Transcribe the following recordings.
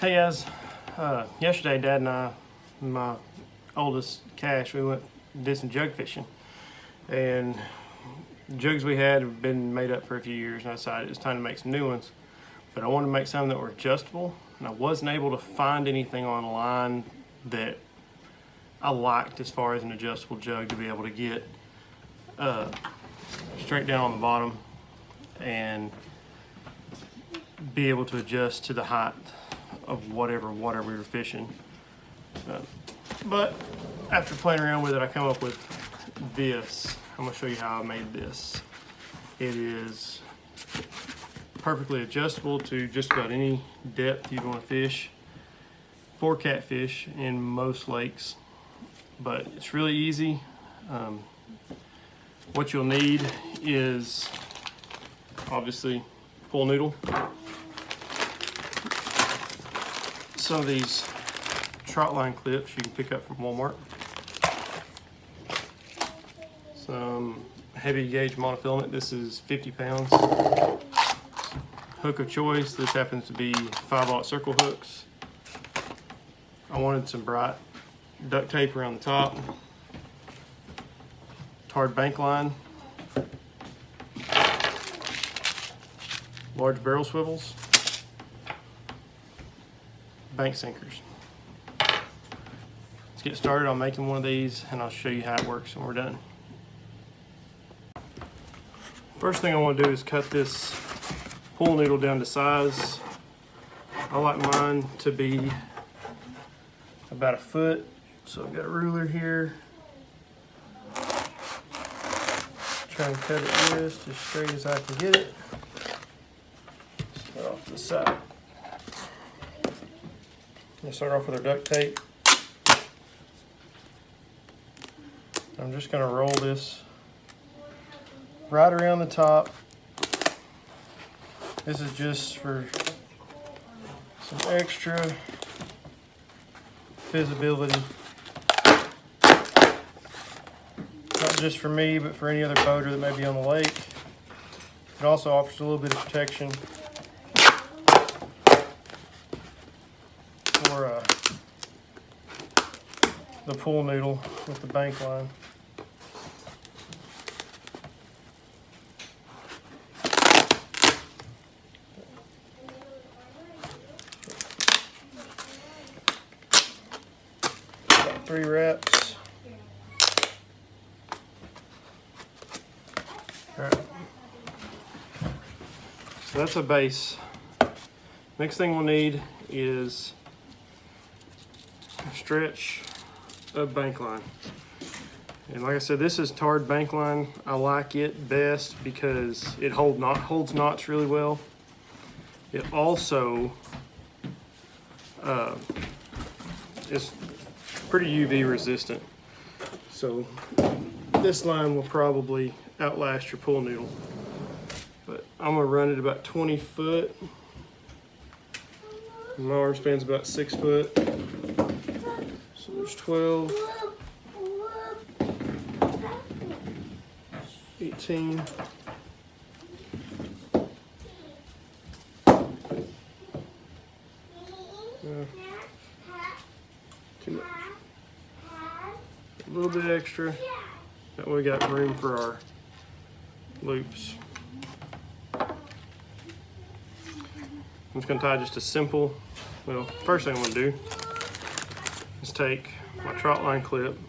Hey guys, yesterday Dad and I, my oldest Cash, we went did some jug fishing, and the jugs we had have been made up for a few years, and I decided it was time to make some new ones. But I wanted to make some that were adjustable, and I wasn't able to find anything online that I liked as far as an adjustable jug to be able to get straight down on the bottom and be able to adjust to the height of whatever water we were fishing. But after playing around with it, I come up with this. I'm gonna show you how I made this. It is perfectly adjustable to just about any depth you want to fish for catfish in most lakes, but it's really easy. What you'll need is obviously pool noodle. Some of these trotline clips you can pick up from Walmart. Some heavy gauge monofilament. This is 50 pounds. Hook of choice. This happens to be 5/0 circle hooks. I wanted some bright duct tape around the top. Tarred bank line. Large barrel swivels. Bank sinkers. Let's get started on making one of these, and I'll show you how it works when we're done. First thing I want to do is cut this pool noodle down to size. I like mine to be about 1 foot, so I've got a ruler here. Try and cut it just as straight as I can get it. Start off to the side. We'll start off with our duct tape. I'm just going to roll this right around the top. This is just for some extra visibility. Not just for me, but for any other boater that may be on the lake. It also offers a little bit of protection for the pool noodle with the bank line. About 3 wraps. All right. So that's a base. Next thing we'll need is stretch of bank line. And like I said, this is tarred bank line. I like it best because it holds knots really well. It also is pretty UV resistant. So this line will probably outlast your pool noodle. But I'm gonna run it about 20 foot. My arm span's about 6 foot. So there's 12, 18, too much. A little bit extra. That way we got room for our loops. I'm just gonna tie just a simple, well, first thing I'm gonna do is take my trotline clip,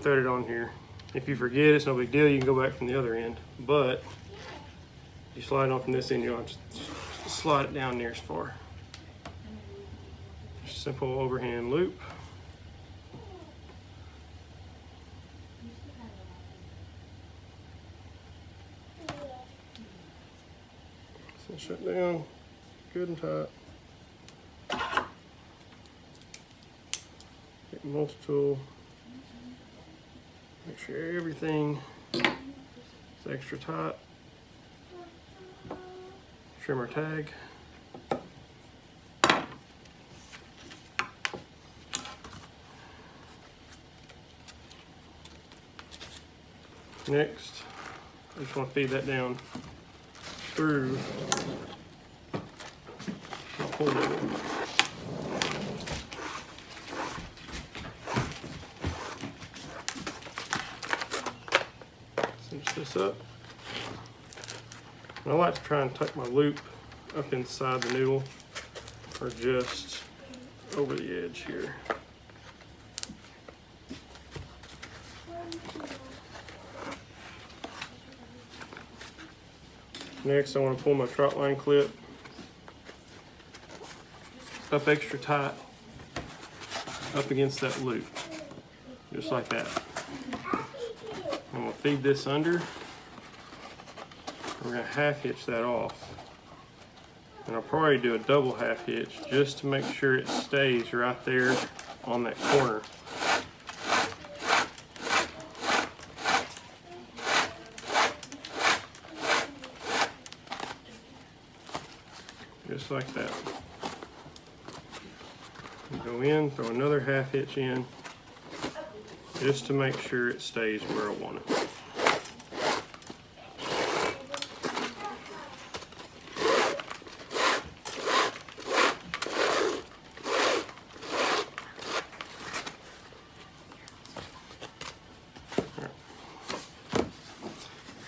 thread it on here. If you forget, it's no big deal. You can go back from the other end, but you slide it on from this end, you'll have to slide it down near as far. Just simple overhand loop. Cinch it down, good and tight. Get multi-tool. Make sure everything is extra tight. Trim our tag. Next, I just want to feed that down through pull noodle. Cinch this up. And I like to try and tuck my loop up inside the noodle or just over the edge here. Next, I want to pull my trotline clip up extra tight up against that loop, just like that. I'm going to feed this under. We're going to half hitch that off. And I'll probably do a double half hitch just to make sure it stays right there on that corner. Just like that. Go in, throw another half hitch in, just to make sure it stays where I want it.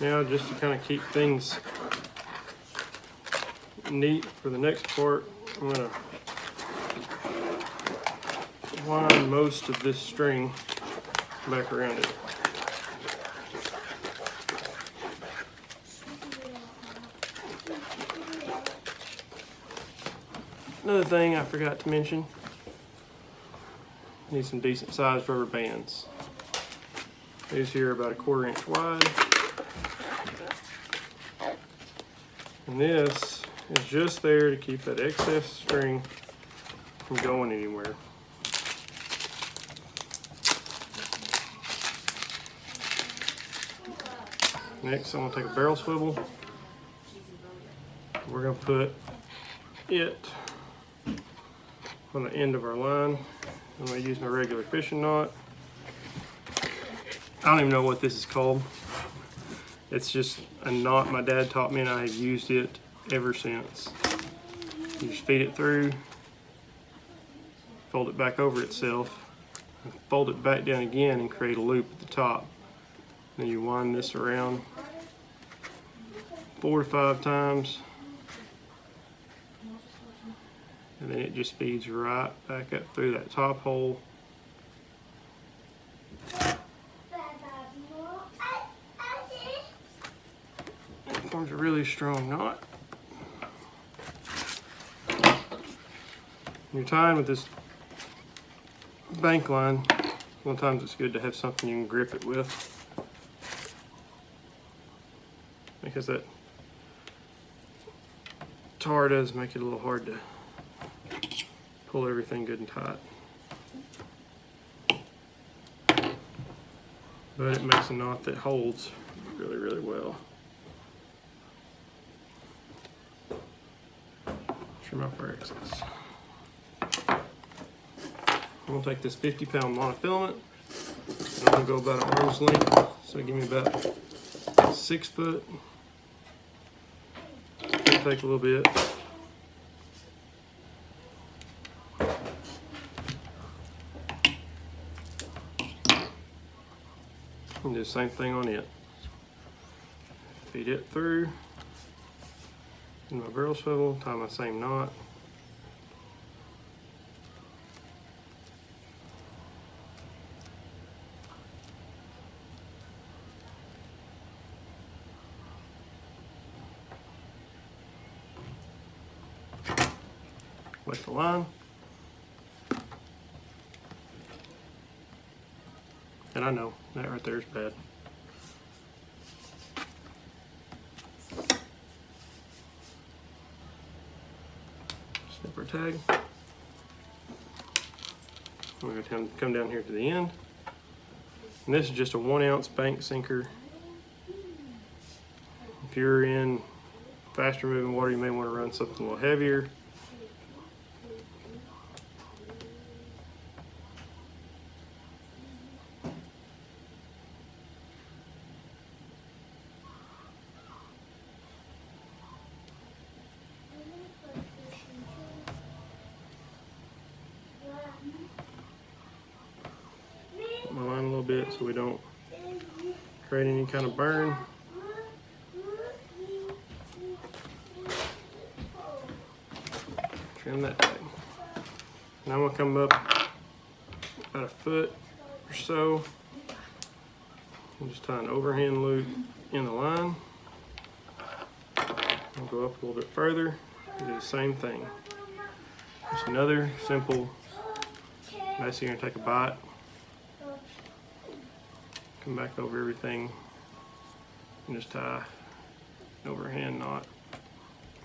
Now, just to kind of keep things neat for the next part, I'm going to wind most of this string back around it. Another thing I forgot to mention, I need some decent sized rubber bands. These here are about 1/4 inch wide. And this is just there to keep that excess string from going anywhere. Next, I'm going to take a barrel swivel. We're going to put it on the end of our line. I'm going to use my regular fishing knot. I don't even know what this is called. It's just a knot my dad taught me, and I have used it ever since. You just feed it through, fold it back over itself, and fold it back down again and create a loop at the top. Then you wind this around 4 to 5 times, and then it just feeds right back up through that top hole. It forms a really strong knot. When you're tying with this bank line, sometimes it's good to have something you can grip it with, because that tar does make it a little hard to pull everything good and tight. But it makes a knot that holds really, really well. Trim off our excess. I'm going to take this 50-pound monofilament, and I'm going to go about an arm's length, so give me about 6 foot. It'll take a little bit. And do the same thing on it. Feed it through in my barrel swivel, tie my same knot. Collect the line. And I know that right there is bad. Snip our tag. We're going to come down here to the end. And this is just a 1 ounce bank sinker. If you're in faster moving water, you may want to run something a little heavier. so we don't create any kind of burn. Trim that thing. Now I'm gonna come up about a foot or so and just tie an overhand loop in the line. I'll go up a little bit further and do the same thing. Just another simple, basically you're gonna take a bite, come back over everything and just tie an overhand knot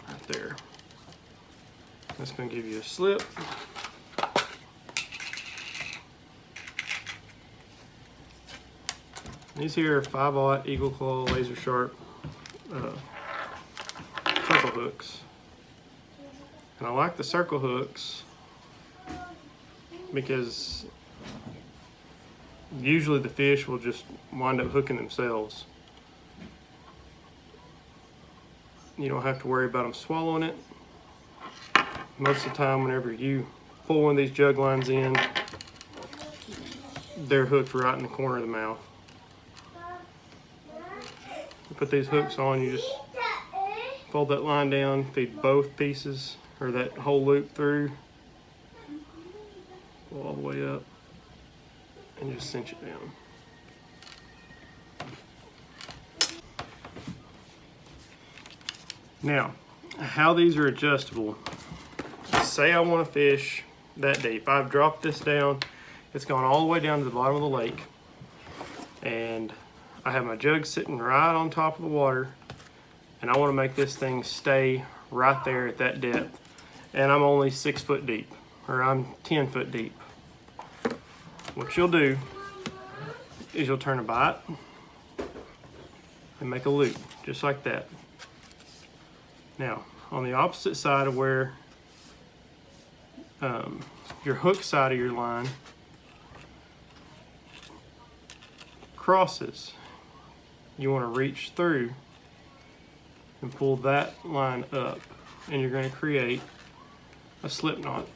right there. That's gonna give you a slip. These here are 5/0 Eagle Claw laser sharp circle hooks. And I like the circle hooks because usually the fish will just wind up hooking themselves. You don't have to worry about them swallowing it. Most of the time whenever you pull one of these jug lines in, they're hooked right in the corner of the mouth. You put these hooks on, you just fold that line down, feed both pieces or that whole loop through, pull all the way up, and just cinch it down. Now, how these are adjustable. Say I want to fish that deep. I've dropped this down. It's gone all the way down to the bottom of the lake. And I have my jug sitting right on top of the water. And I want to make this thing stay right there at that depth. And I'm only 6 foot deep, or I'm 10 foot deep. What you'll do is you'll turn a bite and make a loop, just like that. Now, on the opposite side of where your hook side of your line crosses, you want to reach through and pull that line up, and you're going to create a slip knot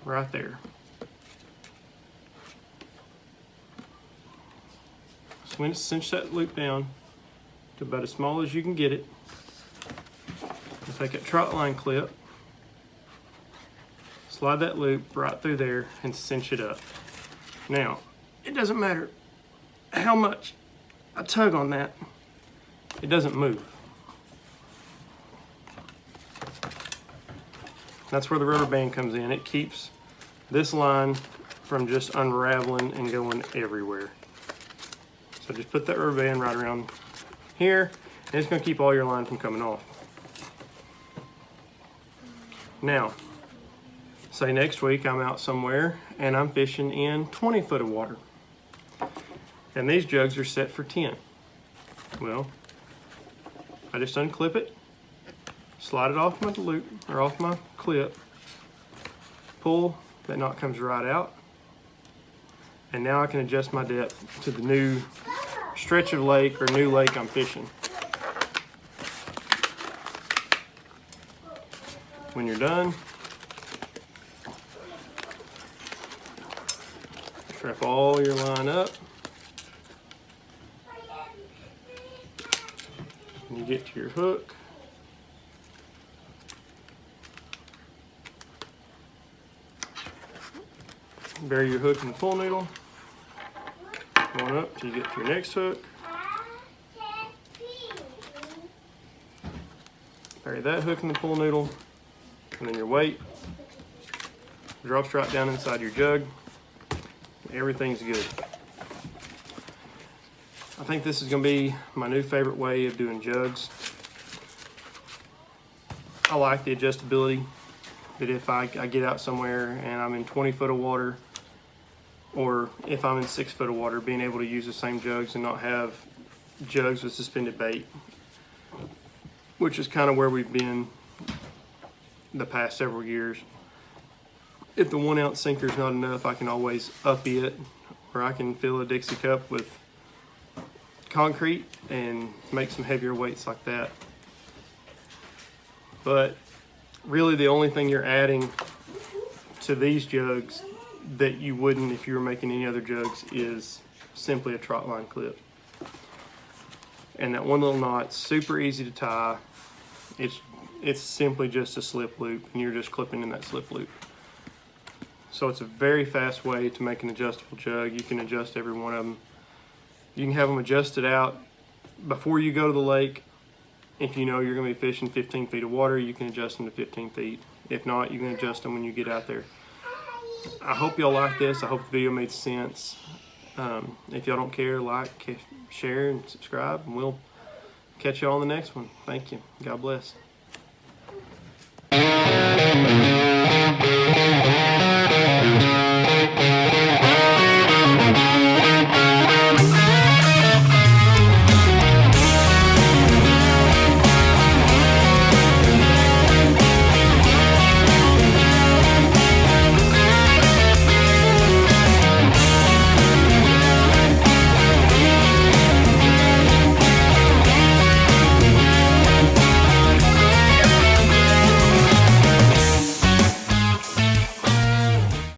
right there. So when you cinch that loop down to about as small as you can get it, you take a trotline clip, slide that loop right through there and cinch it up. Now, it doesn't matter how much I tug on that, it doesn't move. That's where the rubber band comes in. It keeps this line from just unraveling and going everywhere. So just put that rubber band right around here, and it's going to keep all your line from coming off. Now, say next week I'm out somewhere and I'm fishing in 20 foot of water. And these jugs are set for 10. Well, I just unclip it, slide it off my loop, or off my clip, pull, that knot comes right out. And now I can adjust my depth to the new stretch of lake or new lake I'm fishing. When you're done, strap all your line up. And you get to your hook. Bury your hook in the pool noodle. Going up till you get to your next hook. Bury that hook in the pool noodle. And then your weight drops right down inside your jug. Everything's good. I think this is going to be my new favorite way of doing jugs. I like the adjustability that if I get out somewhere and I'm in 20 foot of water, or if I'm in 6 foot of water, being able to use the same jugs and not have jugs with suspended bait, which is kind of where we've been the past several years. If the 1 ounce sinker is not enough, I can always up it, or I can fill a Dixie cup with concrete and make some heavier weights like that. But really the only thing you're adding to these jugs that you wouldn't if you were making any other jugs is simply a trotline clip. And that one little knot's super easy to tie. It's simply just a slip loop, and you're just clipping in that slip loop. So it's a very fast way to make an adjustable jug. You can adjust every one of them. You can have them adjusted out before you go to the lake. If you know you're going to be fishing 15 feet of water, you can adjust them to 15 feet. If not, you can adjust them when you get out there. I hope y'all like this. I hope the video made sense. If y'all don't care, like, share, and subscribe, and we'll catch y'all on the next one. Thank you. God bless.